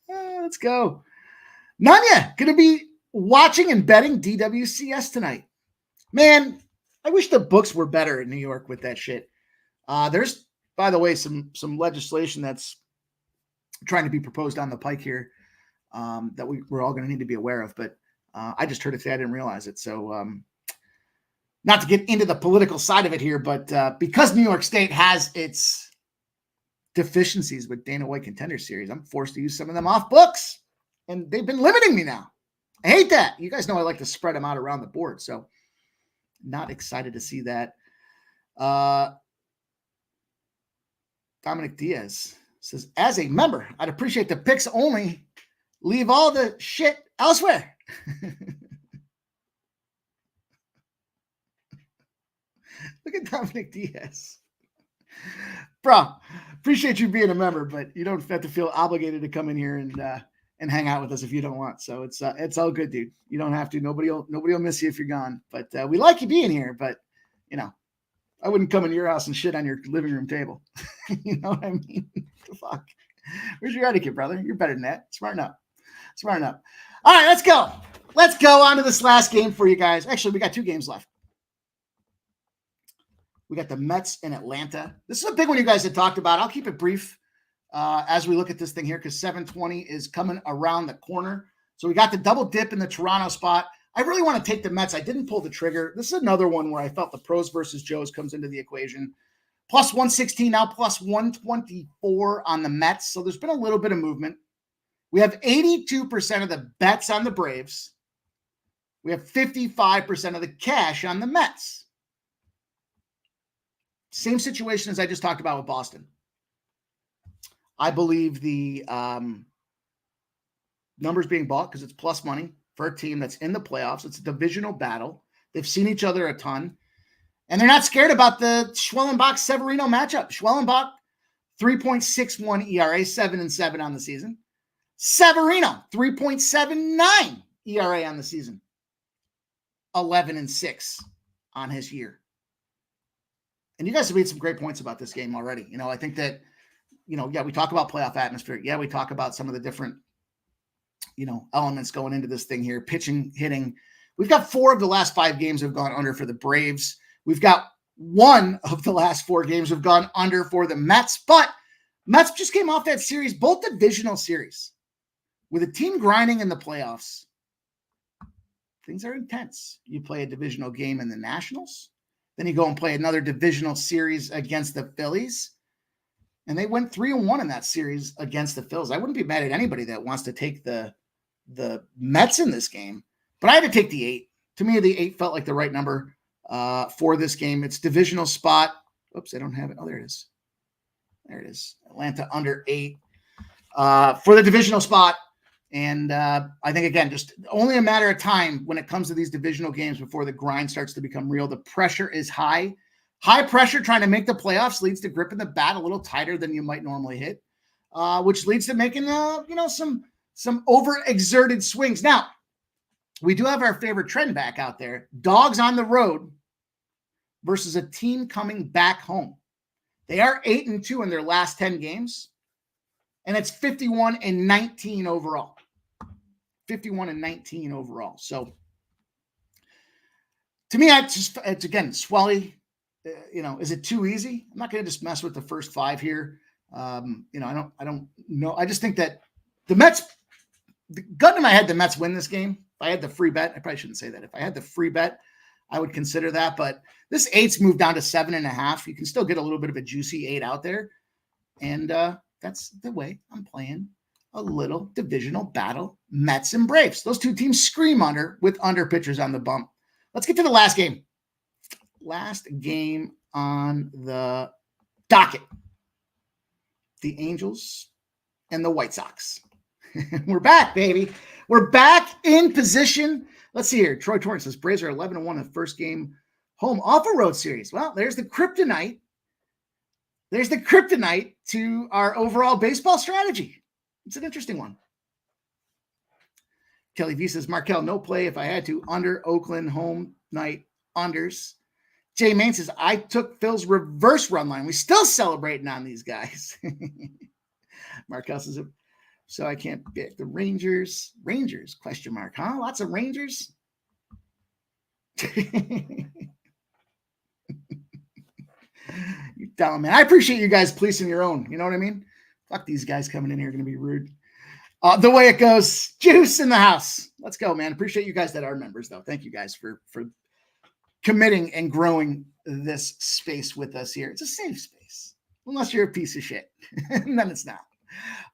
Let's go. Nanya, going to be watching and betting DWCS tonight. Man, I wish the books were better in New York with that shit. There's, by the way, some legislation that's trying to be proposed on the pike here that we're all going to need to be aware of. But I just heard it today. I didn't realize it. So not to get into the political side of it here, but because New York State has its deficiencies with Dana White Contender Series, I'm forced to use some of them off books. And they've been limiting me now. I hate that. You guys know I like to spread them out around the board. So not excited to see that. Dominic Diaz says, as a member, I'd appreciate the picks only. Leave all the shit elsewhere. Look at Dominic Diaz. Bro, appreciate you being a member, but you don't have to feel obligated to come in here and hang out with us if you don't want. So it's all good, dude. You don't have to. Nobody will miss you if you're gone. But we like you being here. But I wouldn't come into your house and shit on your living room table. You know what I mean? The fuck. Where's your etiquette, brother? You're better than that. Smarten up. All right, let's go. Let's go on to this last game for you guys. Actually, we got 2 games left. We got the Mets in Atlanta. This is a big one you guys had talked about. I'll keep it brief as we look at this thing here because 720 is coming around the corner. So we got the double dip in the Toronto spot. I really want to take the Mets. I didn't pull the trigger. This is another one where I felt the pros versus Joes comes into the equation. Plus 116 now, plus 124 on the Mets. So there's been a little bit of movement. We have 82% of the bets on the Braves. We have 55% of the cash on the Mets. Same situation as I just talked about with Boston. I believe the numbers being bought because it's plus money for a team that's in the playoffs. It's a divisional battle. They've seen each other a ton. And they're not scared about the Schwellenbach-Severino matchup. Schwellenbach, 3.61 ERA, 7-7 on the season. Severino, 3.79 ERA on the season. 11-6 on his year. And you guys have made some great points about this game already. I think that, we talk about playoff atmosphere. Yeah, we talk about some of the different, elements going into this thing here. Pitching, hitting. We've got 4 of the last 5 games have gone under for the Braves. We've got 1 of the last 4 games have gone under for the Mets. But Mets just came off that series, both divisional series. With a team grinding in the playoffs, things are intense. You play a divisional game in the Nationals. Then you go and play another divisional series against the Phillies. And they went 3-1 in that series against the Phillies. I wouldn't be mad at anybody that wants to take the Mets in this game. But I had to take the 8. To me, the 8 felt like the right number for this game. It's divisional spot. Oops, I don't have it. Oh, there it is. There it is. Atlanta under 8 for the divisional spot. And I think, again, just only a matter of time when it comes to these divisional games before the grind starts to become real. The pressure is high. High pressure trying to make the playoffs leads to gripping the bat a little tighter than you might normally hit, which leads to making, some overexerted swings. Now, we do have our favorite trend back out there. Dogs on the road versus a team coming back home. They are 8-2 in their last 10 games, and it's 51-19 overall. 51-19 overall. So to me, it's again, Swelly, is it too easy? I'm not going to just mess with the first 5 here. I don't know. I just think that the Mets, the gun in my head, the Mets win this game. If I had the free bet, I probably shouldn't say that. If I had the free bet, I would consider that. But this 8's moved down to 7.5. You can still get a little bit of a juicy 8 out there. And that's the way I'm playing a little divisional battle, Mets and Braves. Those 2 teams scream under with under pitchers on the bump. Let's get to the last game. Last game on the docket. The Angels and the White Sox. We're back, baby. We're back in position. Let's see here. Troy Torrance says Braves are 11-1 in the first game home off a road series. Well, there's the kryptonite. There's the kryptonite to our overall baseball strategy. It's an interesting one. Kelly V says, Markel, no play if I had to. Under Oakland home night unders. Jay Main says, I took Phil's reverse run line. We still celebrating on these guys. Markel says, so I can't pick the Rangers. Rangers, question mark, huh? Lots of Rangers. You tell them, man. I appreciate you guys policing your own. You know what I mean? Fuck these guys coming in here going to be rude. The way it goes, juice in the house. Let's go, man. Appreciate you guys that are members, though. Thank you guys for committing and growing this space with us here. It's a safe space, unless you're a piece of shit, and then it's not.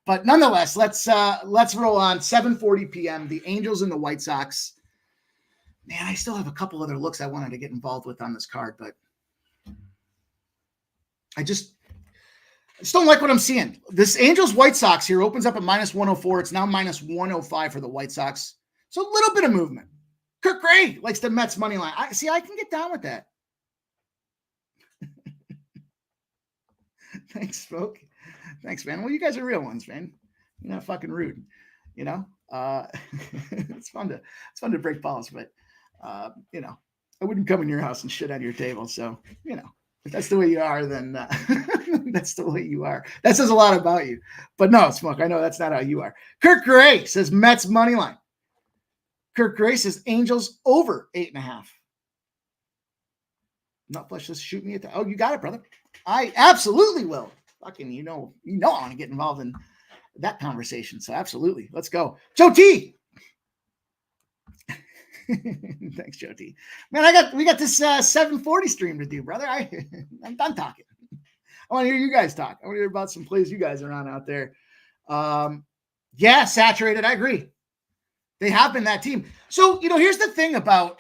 But nonetheless, let's roll on. 7:40 p.m. The Angels and the White Sox. Man, I still have a couple other looks I wanted to get involved with on this card, but I just don't like what I'm seeing. This Angels White Sox here opens up at -104. It's now -105 for the White Sox. So a little bit of movement. Kirk Gray likes the Mets money line. I can get down with that. Thanks, folk. Thanks, man. Well, you guys are real ones, man. You're not fucking rude. You know, it's fun to break balls, but you know, I wouldn't come in your house and shit on your table. So, you know, if that's the way you are, then that's the way you are. That says a lot about you. But no, Smoke, I know that's not how you are. Kirk Gray says Mets money line. Kirk Gray says Angels over 8.5. Not flesh, just shoot me at that. Oh, you got it, brother. I absolutely will. Fucking, you know, I want to get involved in that conversation. So absolutely. Let's go. Joe T. Thanks, Joe T. Man, we got this 740 stream to do, brother. I'm done talking. I want to hear you guys talk. I want to hear about some plays you guys are on out there. Yeah, saturated. I agree. They have been that team. So, you know, here's the thing about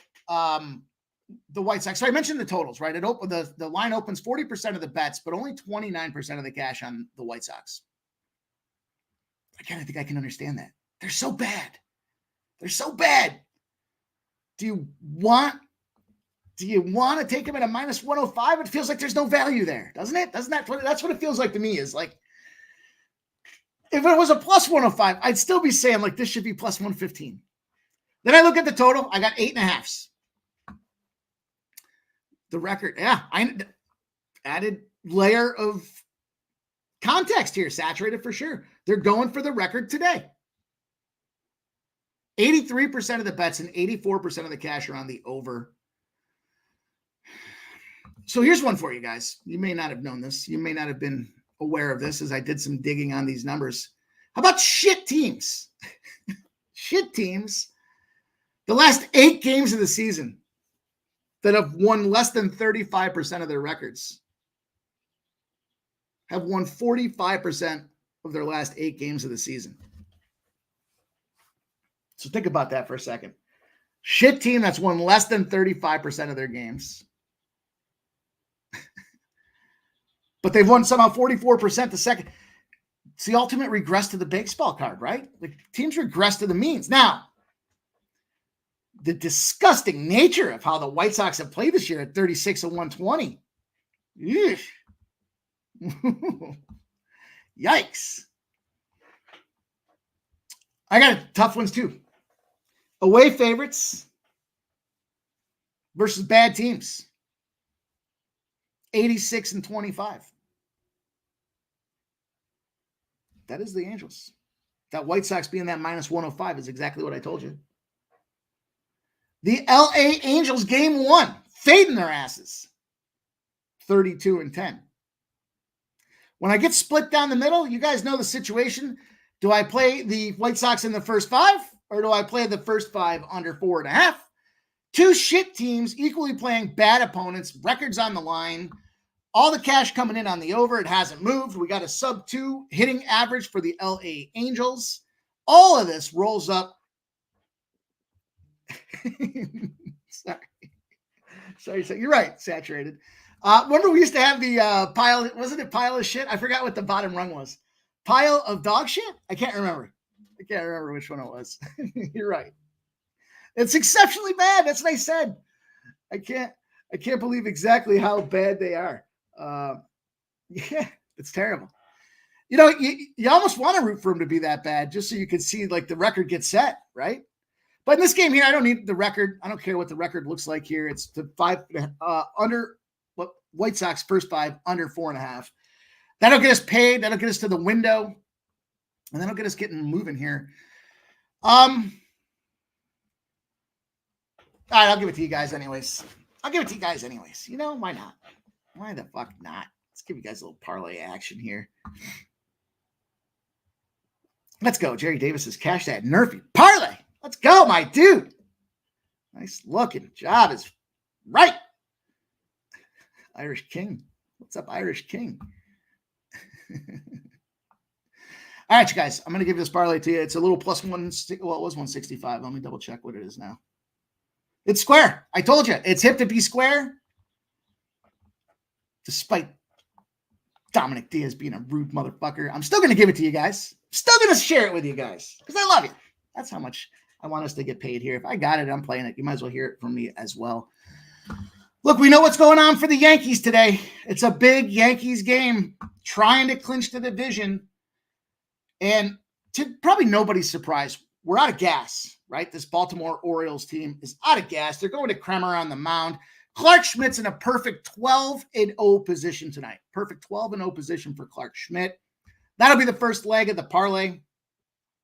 the White Sox. So I mentioned the totals, right? The line opens 40% of the bets, but only 29% of the cash on the White Sox. I kind of think I can understand that. They're so bad. They're so bad. Do you want to take them at a -105? It feels like there's no value there, doesn't it? That's what it feels like to me, is like, if it was a +105, I'd still be saying like this should be +115. Then I look at the total. I got 8.5s. The record, yeah, I added layer of context here. Saturated for sure. They're going for the record today. 83% of the bets and 84% of the cash are on the over. So here's one for you guys. You may not have known this. You may not have been aware of this, as I did some digging on these numbers. How about shit teams? Shit teams. The last 8 games of the season that have won less than 35% of their records have won 45% of their last 8 games of the season. So think about that for a second. Shit team that's won less than 35% of their games. But they've won somehow 44% the second. It's the ultimate regress to the baseball card, right? Like, teams regress to the means. Now, the disgusting nature of how the White Sox have played this year at 36-120. Yikes. I got tough ones too. Away favorites versus bad teams. 86-25. That is the Angels. That White Sox being that -105 is exactly what I told you. The LA Angels game 1, fading their asses. 32-10. When I get split down the middle, you guys know the situation. Do I play the White Sox in the first 5, or do I play the first 5 under 4.5? 2 shit teams equally playing bad opponents, records on the line, all the cash coming in on the over. It hasn't moved. We got a sub-2 hitting average for the LA Angels. All of this rolls up. Sorry. You're right, saturated. Remember we used to have the pile, wasn't it pile of shit? I forgot what the bottom rung was. Pile of dog shit? I can't remember. I can't remember which one it was. You're right. It's exceptionally bad. That's what I said. I can't believe exactly how bad they are. Yeah, it's terrible. You know, you almost want to root for him to be that bad just so you can see like the record get set, right? But in this game here, I don't need the record. I don't care what the record looks like here. It's the under what White Sox first 5 under 4.5. That'll get us paid. That'll get us to the window. And that'll get us getting moving here. All right, I'll give it to you guys anyways. You know, why not? Why the fuck not? Let's give you guys a little parlay action here. Let's go. Jerry Davis has cashed that Nerfy parlay. Let's go, my dude. Nice looking. Job is right. Irish King. What's up, Irish King? All right, you guys. I'm going to give this parlay to you. It's a little plus one. Well, it was 165. Let me double check what it is now. It's square. I told you. It's hip to be square. Despite Dominic Diaz being a rude motherfucker, I'm still going to give it to you guys. Still going to share it with you guys because I love you. That's how much I want us to get paid here. If I got it, I'm playing it. You might as well hear it from me as well. Look, we know what's going on for the Yankees today. It's a big Yankees game trying to clinch the division. And to probably nobody's surprise, we're out of gas, right? This Baltimore Orioles team is out of gas. They're going to Kremer on the mound. Clark Schmidt's in a perfect 12-0 position tonight. Perfect 12-0 position for Clark Schmidt. That'll be the first leg of the parlay.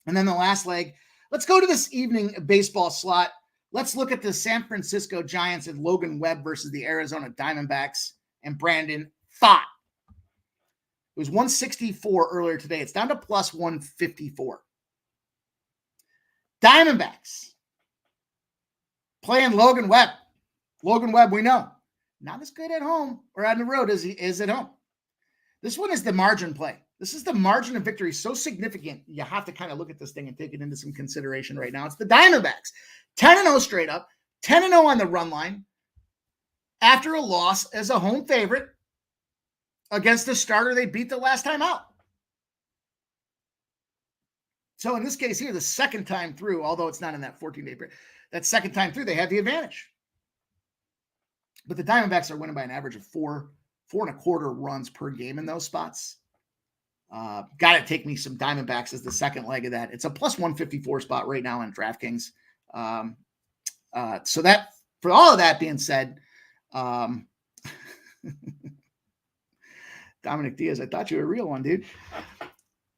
And then the last leg, let's go to this evening baseball slot. Let's look at the San Francisco Giants and Logan Webb versus the Arizona Diamondbacks and Brandon Pfaadt. It was 164 earlier today. It's down to plus 154. Diamondbacks playing Logan Webb. Logan Webb, we know, not as good at home or on the road as he is at home. This one is the margin play. This is the margin of victory so significant, you have to kind of look at this thing and take it into some consideration right now. It's the Diamondbacks, 10-0 straight up, 10-0 on the run line after a loss as a home favorite against the starter they beat the last time out. So in this case here, the second time through, although it's not in that 14-day period, that second time through, they have the advantage. But the Diamondbacks are winning by an average of 4.25 runs per game in those spots. Got to take me some Diamondbacks as the second leg of that. It's a plus 154 spot right now on DraftKings. So that, for all of that being said, Dominic Diaz, I thought you were a real one, dude.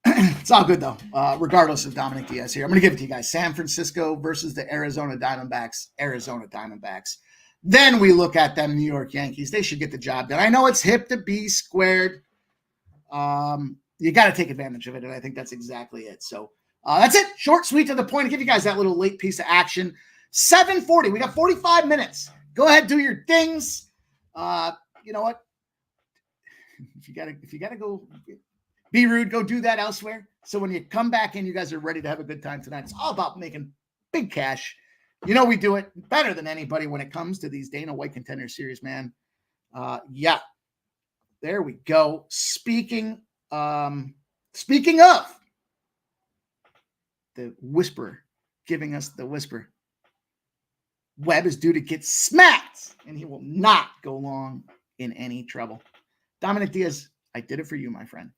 It's all good, though, regardless of Dominic Diaz here. I'm going to give it to you guys. San Francisco versus the Arizona Diamondbacks. Arizona Diamondbacks. Then we look at them New York Yankees. They should get the job done. I know it's hip to be squared. You got to take advantage of it, and I think that's exactly it. So that's it. Short, sweet, to the point. I'll give you guys that little late piece of action. 7:40. We got 45 minutes. Go ahead, do your things. You know what? If you gotta go be rude, go do that elsewhere. So when you come back in, you guys are ready to have a good time tonight. It's all about making big cash. You know we do it better than anybody when it comes to these Dana White Contender Series, man. Yeah. There we go. Speaking of the whisper, giving us the whisper, Webb is due to get smacked, and he will not go long in any trouble. Dominic Diaz, I did it for you, my friend.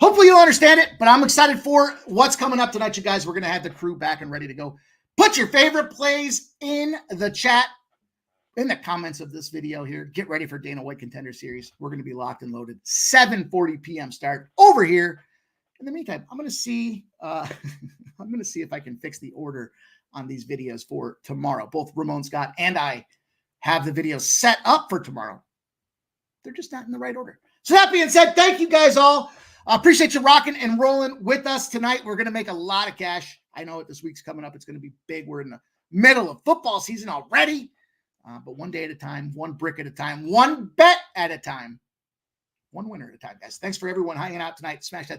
Hopefully you'll understand it, but I'm excited for what's coming up tonight, you guys. We're going to have the crew back and ready to go. Put your favorite plays in the chat, in the comments of this video here. Get ready for Dana White Contender Series. We're going to be locked and loaded. 7:40 p.m. start over here. In the meantime, I'm going to see if I can fix the order on these videos for tomorrow. Both Ramon Scott and I have the videos set up for tomorrow. They're just not in the right order. So that being said, thank you guys all. I appreciate you rocking and rolling with us tonight. We're going to make a lot of cash. I know what this week's coming up. It's going to be big. We're in the middle of football season already. But one day at a time, one brick at a time, one bet at a time, one winner at a time, guys. Thanks for everyone hanging out tonight. Smash that